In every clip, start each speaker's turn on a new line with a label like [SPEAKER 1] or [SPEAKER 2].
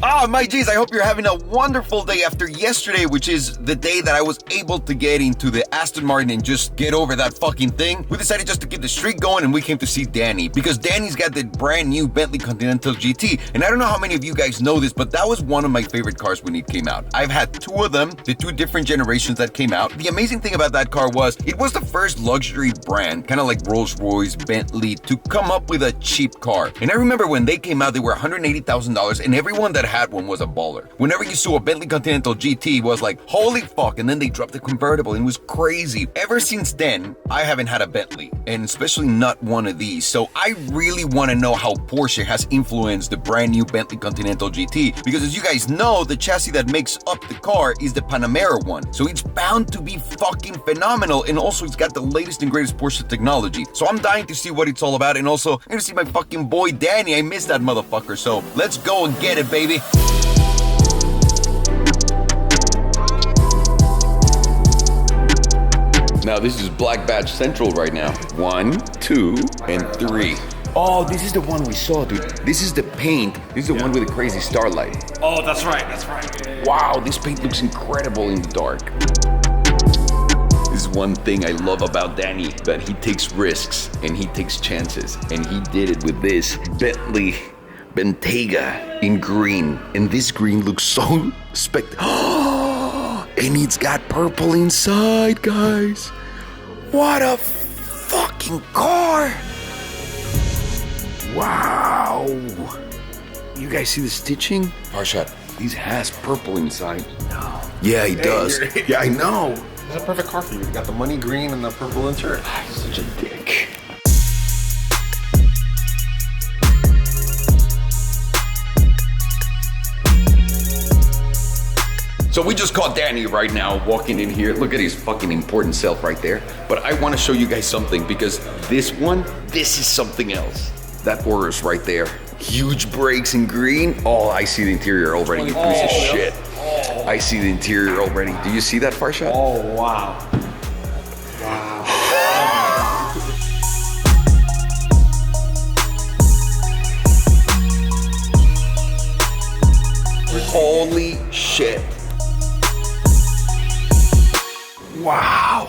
[SPEAKER 1] Oh, my G's, I hope you're having a wonderful day after yesterday, which is the day that I was able to get into the Aston Martin and just get over that fucking thing. We decided just to keep the streak going, and we came to see Danny because Danny's got the brand new Bentley Continental GT. And I don't know how many of you guys know this, but that was one of my favorite cars when it came out. I've had two of them, the two different generations that came out. The amazing thing about that car was it was the first luxury brand, kind of like Rolls-Royce, Bentley, to come up with a cheap car. And I remember when they came out, they were $180,000, and everyone that had one was a baller. Whenever you saw a Bentley Continental GT, it was like, holy fuck, and then they dropped the convertible, and it was crazy. Ever since then, I haven't had a Bentley, and especially not one of these, so I really want to know how Porsche has influenced the brand new Bentley Continental GT, because as you guys know, the chassis that makes up the car is the Panamera one, so it's bound to be fucking phenomenal, and also it's got the latest and greatest Porsche technology. So I'm dying to see what it's all about, and also I'm gonna see my fucking boy Danny. I miss that motherfucker, so let's go and get it, baby. Now this is Black Badge Central right now. 1, 2, and 3. Oh, this is the one we saw, dude. This is the paint. This is the one with the crazy starlight.
[SPEAKER 2] Oh, that's right, that's right.
[SPEAKER 1] Wow, this paint looks incredible in the dark. This is one thing I love about Danny, that he takes risks and he takes chances. And he did it with this Bentley Bentayga in green. And this green looks so and it's got purple inside, guys. What a fucking car. Wow. You guys see the stitching? Farshad, this has purple inside. No. Yeah, he does. Yeah, I know.
[SPEAKER 2] It's a perfect car for you. You got the money green and the purple insert.
[SPEAKER 1] Such a dick. So we just caught Danny right now walking in here. Look at his fucking important self right there. But I want to show you guys something because this is something else. That Urus right there. Huge brakes in green. Oh, I see the interior already, you piece of shit. I see the interior already. Do you see that, Farshad?
[SPEAKER 2] Oh, wow. Wow.
[SPEAKER 1] Holy shit. Wow.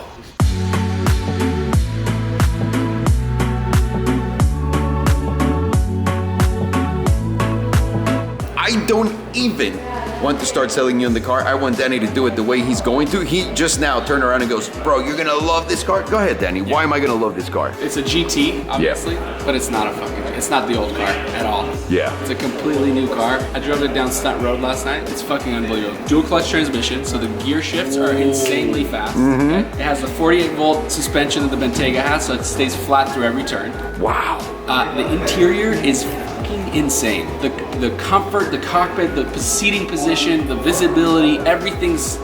[SPEAKER 1] I don't even want to start selling you in the car. I want Danny to do it the way he's going to. He just now turned around and goes, bro, you're gonna love this car? Go ahead, Danny. Why am I gonna love this car?
[SPEAKER 3] It's a GT, obviously, but it's not it's not the old car at all.
[SPEAKER 1] Yeah.
[SPEAKER 3] It's a completely new car. I drove it down Stunt Road last night. It's fucking unbelievable. Dual clutch transmission, so the gear shifts are insanely fast. Okay? It has the 48 volt suspension that the Bentayga has, so it stays flat through every turn.
[SPEAKER 1] Wow.
[SPEAKER 3] The interior is fucking insane. The comfort, the cockpit, the seating position, the visibility, everything's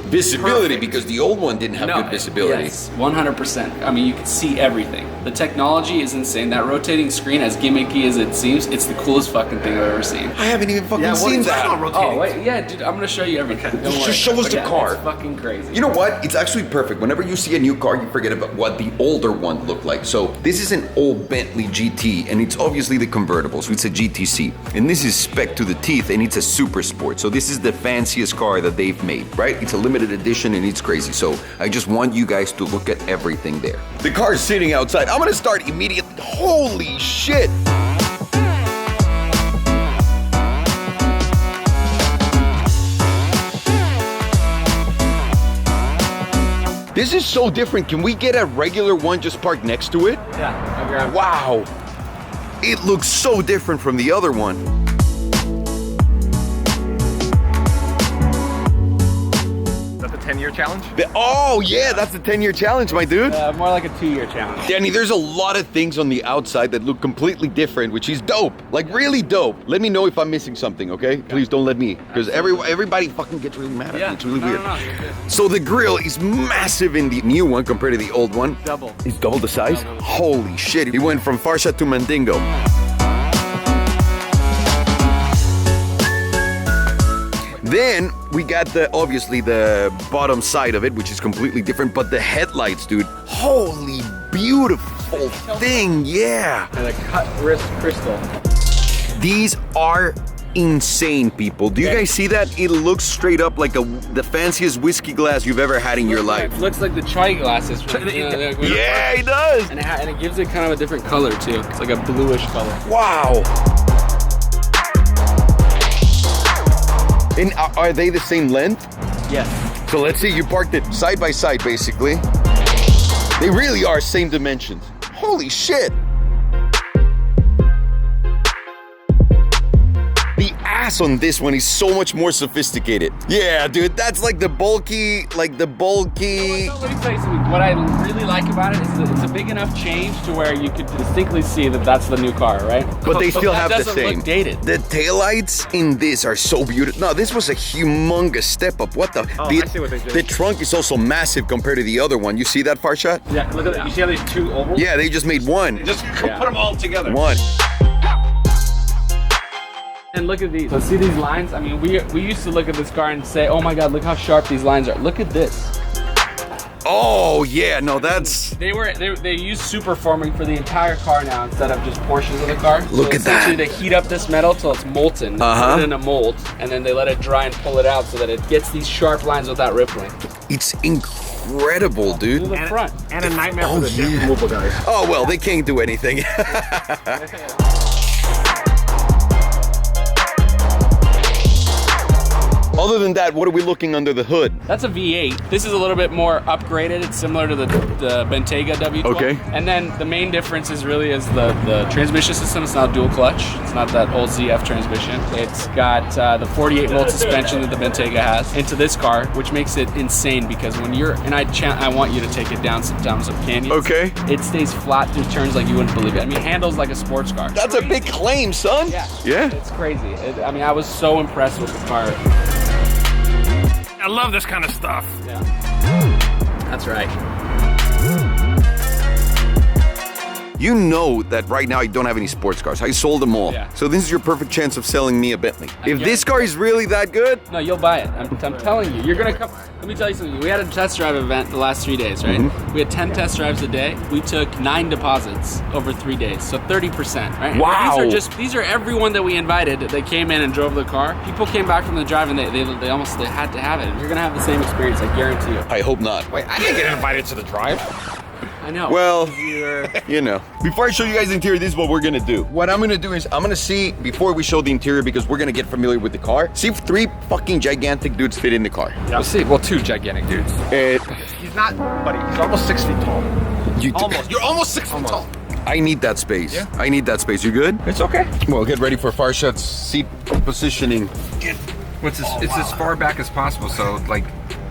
[SPEAKER 1] Visibility,
[SPEAKER 3] perfect.
[SPEAKER 1] because the old one didn't have good visibility.
[SPEAKER 3] Yes, 100%. I mean, you can see everything. The technology is insane. That rotating screen, as gimmicky as it seems, it's the coolest fucking thing I've ever seen.
[SPEAKER 1] I haven't even fucking seen that.
[SPEAKER 3] Oh, wait, yeah, dude, I'm gonna show you everything. Don't worry.
[SPEAKER 1] Just show us the car.
[SPEAKER 3] It's fucking crazy.
[SPEAKER 1] You know what? It's actually perfect. Whenever you see a new car, you forget about what the older one looked like. So this is an old Bentley GT, and it's obviously the convertible, so it's a GTC. And this is spec to the teeth, and it's a super sport. So this is the fanciest car that they've made, right? It's a limited edition, and it's crazy. So I just want you guys to look at everything there. The car's sitting outside. I'm gonna start immediately. Holy shit! This is so different. Can we get a regular one just parked next to it?
[SPEAKER 3] Yeah, I'll grab it.
[SPEAKER 1] Wow. It looks so different from the other one.
[SPEAKER 2] Is that the 10-year challenge?
[SPEAKER 1] Oh yeah, that's the 10-year challenge, my dude.
[SPEAKER 3] More like a 2-year challenge.
[SPEAKER 1] Danny, there's a lot of things on the outside that look completely different, which is dope. Like really dope. Let me know if I'm missing something, okay? Please don't let me, because everybody fucking gets really mad at me. It's really weird.
[SPEAKER 3] No.
[SPEAKER 1] So the grille is massive in the new one compared to the old one.
[SPEAKER 3] Double.
[SPEAKER 1] It's double the size? Holy shit. He went from Farshad to Mandingo. Then we got obviously the bottom side of it, which is completely different, but the headlights, dude, holy beautiful thing, yeah.
[SPEAKER 3] And a cut wrist crystal.
[SPEAKER 1] These are insane, people. Do you guys see that? It looks straight up like the fanciest whiskey glass you've ever had in your life.
[SPEAKER 3] It looks like the chai glasses.
[SPEAKER 1] Yeah, it does.
[SPEAKER 3] And it gives it kind of a different color too. It's like a bluish color.
[SPEAKER 1] Wow. And are they the same length?
[SPEAKER 3] Yes.
[SPEAKER 1] So let's say you parked it side by side, basically. They really are same dimensions. Holy shit. The ass on this one is so much more sophisticated. Yeah, dude, that's like the bulky.
[SPEAKER 3] No, let me tell you something. What I really like about it is that it's a big enough change to where you could distinctly see that that's the new car, right?
[SPEAKER 1] But they still have the
[SPEAKER 3] doesn't
[SPEAKER 1] same.
[SPEAKER 3] look dated.
[SPEAKER 1] The taillights in this are so beautiful. No, this was a humongous step up. What the?
[SPEAKER 2] I see what they did.
[SPEAKER 1] The trunk is also massive compared to the other one. You see that, far shot?
[SPEAKER 3] Yeah, look at that. You see how these two ovals?
[SPEAKER 1] Yeah, they just made one.
[SPEAKER 2] Just put them all together.
[SPEAKER 1] One.
[SPEAKER 3] And look at these. So see these lines? I mean, we used to look at this car and say, oh my God, look how sharp these lines are. Look at this.
[SPEAKER 1] Oh yeah, no, that's.
[SPEAKER 3] They use superforming for the entire car now instead of just portions of the car.
[SPEAKER 1] Look at that.
[SPEAKER 3] Essentially, they heat up this metal till it's molten, put it in a mold, and then they let it dry and pull it out so that it gets these sharp lines without rippling.
[SPEAKER 1] It's incredible, dude.
[SPEAKER 3] To the front.
[SPEAKER 2] And a nightmare for the dip removal guys.
[SPEAKER 1] Oh well, they can't do anything. Other than that, what are we looking under the hood?
[SPEAKER 3] That's a V8. This is a little bit more upgraded. It's similar to the Bentayga W12.
[SPEAKER 1] Okay.
[SPEAKER 3] And then the main difference is the transmission system. It's now dual clutch. It's not that old ZF transmission. It's got the 48 volt suspension that the Bentayga has into this car, which makes it insane because when you're, and I want you to take it down some canyons.
[SPEAKER 1] Okay.
[SPEAKER 3] It stays flat through turns like you wouldn't believe it. I mean, it handles like a sports car.
[SPEAKER 1] That's a big claim, son.
[SPEAKER 3] Yeah.
[SPEAKER 1] Yeah.
[SPEAKER 3] It's crazy. I mean, I was so impressed with the car.
[SPEAKER 2] I love this kind of stuff.
[SPEAKER 3] Yeah. That's right.
[SPEAKER 1] You know that right now I don't have any sports cars. I sold them all.
[SPEAKER 3] Yeah.
[SPEAKER 1] So this is your perfect chance of selling me a Bentley. If this car is really that good,
[SPEAKER 3] No, you'll buy it. I'm telling you. You're gonna come. Let me tell you something. We had a test drive event the last 3 days, right? We had 10 test drives a day. We took 9 deposits over 3 days, so 30%, right?
[SPEAKER 1] Wow.
[SPEAKER 3] These are everyone that we invited. They came in and drove the car. People came back from the drive and they had to have it. You're gonna have the same experience, I guarantee you.
[SPEAKER 1] I hope not.
[SPEAKER 2] Wait, I didn't get invited to the drive.
[SPEAKER 3] I know.
[SPEAKER 1] Well, you know. Before I show you guys the interior, this is what we're gonna do. What I'm gonna do is I'm gonna see, before we show the interior, because we're gonna get familiar with the car, see if 3 fucking gigantic dudes fit in the car.
[SPEAKER 2] We'll see. Well, 2 gigantic dudes. He's not, buddy. He's almost 6 feet tall. Almost. You're almost 6 feet tall.
[SPEAKER 1] I need that space.
[SPEAKER 2] Yeah.
[SPEAKER 1] I need that space. You good?
[SPEAKER 2] It's okay.
[SPEAKER 1] Well, get ready for Farshad's seat positioning.
[SPEAKER 4] It's as far back as possible, so like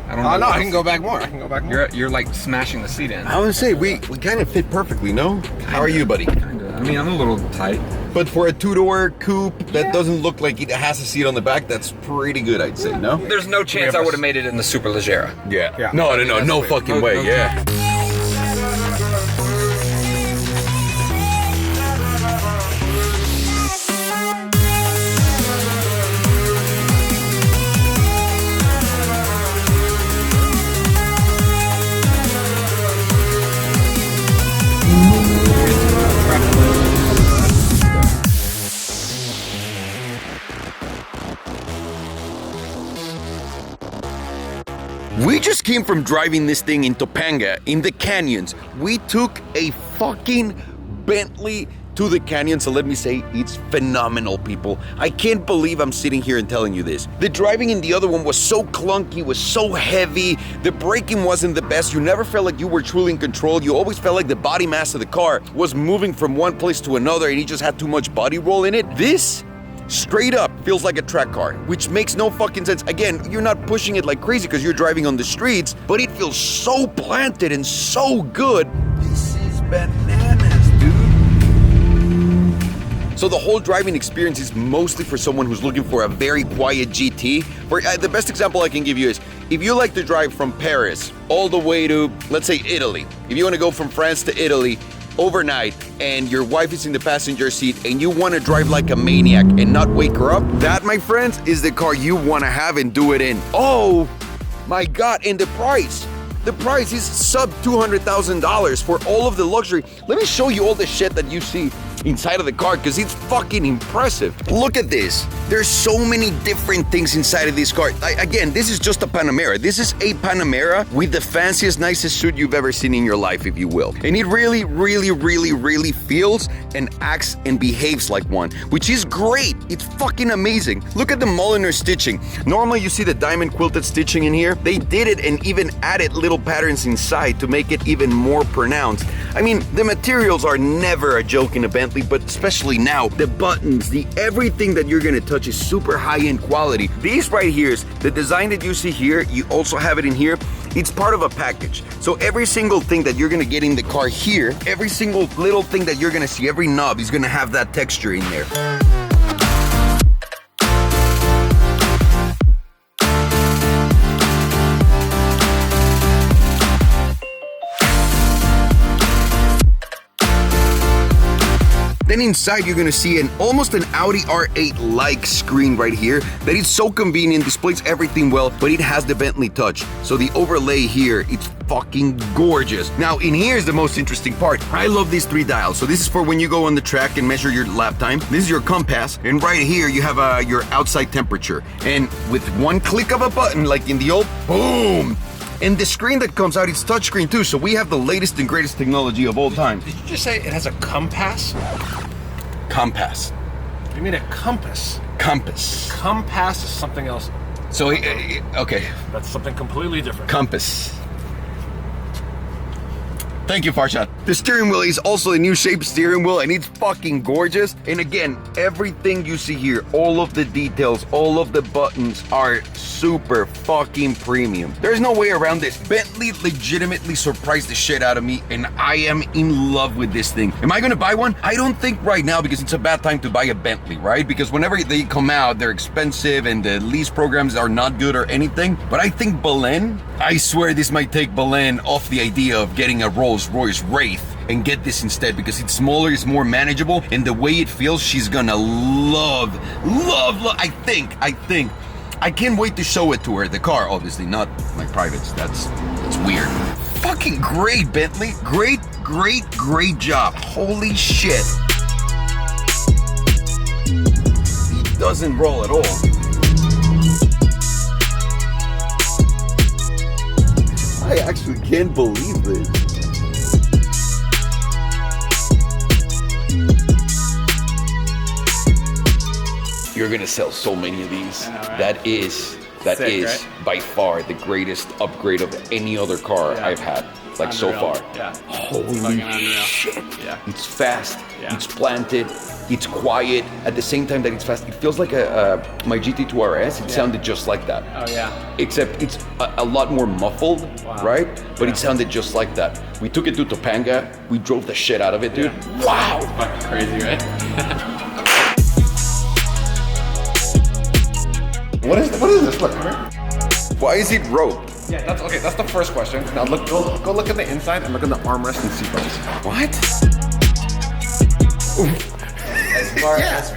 [SPEAKER 4] I don't know.
[SPEAKER 2] Oh no,
[SPEAKER 4] what
[SPEAKER 2] I can
[SPEAKER 4] else-
[SPEAKER 2] go back more. I can go back more.
[SPEAKER 4] You're like smashing the seat in.
[SPEAKER 1] I would say we kind of fit perfectly, no? How are you, buddy?
[SPEAKER 4] Kinda. I mean, I'm a little tight.
[SPEAKER 1] But for a 2-door coupe that doesn't look like it has a seat on the back, that's pretty good, I'd say, no?
[SPEAKER 4] There's no chance I would have made it in the Superleggera.
[SPEAKER 1] Yeah. No fucking way, yeah. We just came from driving this thing in Topanga, in the canyons. We took a fucking Bentley to the canyon, so let me say, it's phenomenal, people. I can't believe I'm sitting here and telling you this. The driving in the other one was so clunky, was so heavy, the braking wasn't the best, you never felt like you were truly in control, you always felt like the body mass of the car was moving from one place to another and you just had too much body roll in it. This straight up feels like a track car, which makes no fucking sense. Again, you're not pushing it like crazy because you're driving on the streets, but it feels so planted and so good. This is bananas, dude. So the whole driving experience is mostly for someone who's looking for a very quiet GT. The best example I can give you is, if you like to drive from Paris all the way to, let's say, Italy, if you want to go from France to Italy overnight and your wife is in the passenger seat and you want to drive like a maniac and not wake her up, that, my friends, is the car you want to have and do it in. Oh my God, and the price. The price is sub $200,000 for all of the luxury. Let me show you all the shit that you see inside of the car because it's fucking impressive. Look at this. There's so many different things inside of this car. Again, this is just a Panamera. This is a Panamera with the fanciest, nicest suit you've ever seen in your life, if you will. And it really, really, really, really feels and acts and behaves like one, which is great. It's fucking amazing. Look at the Mulliner stitching. Normally you see the diamond quilted stitching in here. They did it and even added little patterns inside to make it even more pronounced. I mean, the materials are never a joke in a Bentley, but especially now, the buttons, the everything that you're gonna touch is super high-end quality. These right here, the design that you see here, you also have it in here. It's part of a package. So every single thing that you're gonna get in the car here, every single little thing that you're gonna see, every knob is gonna have that texture in there. Then inside you're gonna see almost an Audi R8-like screen right here that is so convenient, displays everything well, but it has the Bentley touch. So the overlay here, it's fucking gorgeous. Now in here is the most interesting part. I love these 3 dials. So this is for when you go on the track and measure your lap time. This is your compass, and right here you have your outside temperature. And with one click of a button, like in the old, boom! And the screen that comes out, it's touchscreen too, so we have the latest and greatest technology of all time.
[SPEAKER 2] Did you just say it has a compass?
[SPEAKER 1] Compass.
[SPEAKER 2] You mean a compass?
[SPEAKER 1] Compass.
[SPEAKER 2] Compass is something else.
[SPEAKER 1] So, okay.
[SPEAKER 2] That's something completely different.
[SPEAKER 1] Compass. Thank you, Farshad. The steering wheel is also a new shape steering wheel, and it's fucking gorgeous. And again, everything you see here, all of the details, all of the buttons are super fucking premium. There's no way around this. Bentley legitimately surprised the shit out of me, and I am in love with this thing. Am I gonna buy one? I don't think right now, because it's a bad time to buy a Bentley, right? Because whenever they come out, they're expensive and the lease programs are not good or anything. But I think Belen, I swear this might take Belen off the idea of getting a Rolls-Royce Wraith and get this instead, because it's smaller, it's more manageable, and the way it feels, she's gonna love. I think. I can't wait to show it to her. The car, obviously, not my privates. That's weird. Fucking great, Bentley. Great job. Holy shit. It doesn't roll at all. I actually can't believe this. You're gonna sell so many of these.
[SPEAKER 3] Right?
[SPEAKER 1] That is
[SPEAKER 3] Sick, right?
[SPEAKER 1] by far the greatest upgrade of any other car I've had, like so far.
[SPEAKER 3] Yeah.
[SPEAKER 1] Holy shit.
[SPEAKER 3] Yeah.
[SPEAKER 1] It's fast,
[SPEAKER 3] Yeah.
[SPEAKER 1] it's planted, it's quiet. At the same time that it's fast, it feels like my GT2 RS. It sounded just like that.
[SPEAKER 3] Oh yeah.
[SPEAKER 1] Except it's a lot more muffled, right? But it sounded just like that. We took it to Topanga. We drove the shit out of it, dude.
[SPEAKER 3] Yeah.
[SPEAKER 1] Wow.
[SPEAKER 3] Fucking crazy, right?
[SPEAKER 2] What is this? Look.
[SPEAKER 1] Why is it roped?
[SPEAKER 2] Yeah, that's okay. That's the first question. Now go look at the inside and look at the armrest and seatbelts.
[SPEAKER 1] What?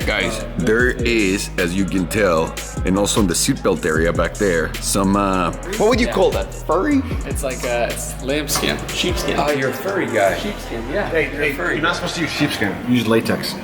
[SPEAKER 1] Guys, there is, as you can tell, and also in the seatbelt area back there, some, what would you call that? Furry?
[SPEAKER 3] It's like it's lambskin, sheepskin.
[SPEAKER 1] Oh, you're a furry guy.
[SPEAKER 3] Sheepskin, yeah.
[SPEAKER 2] Hey, you're not supposed to use sheepskin. Use latex.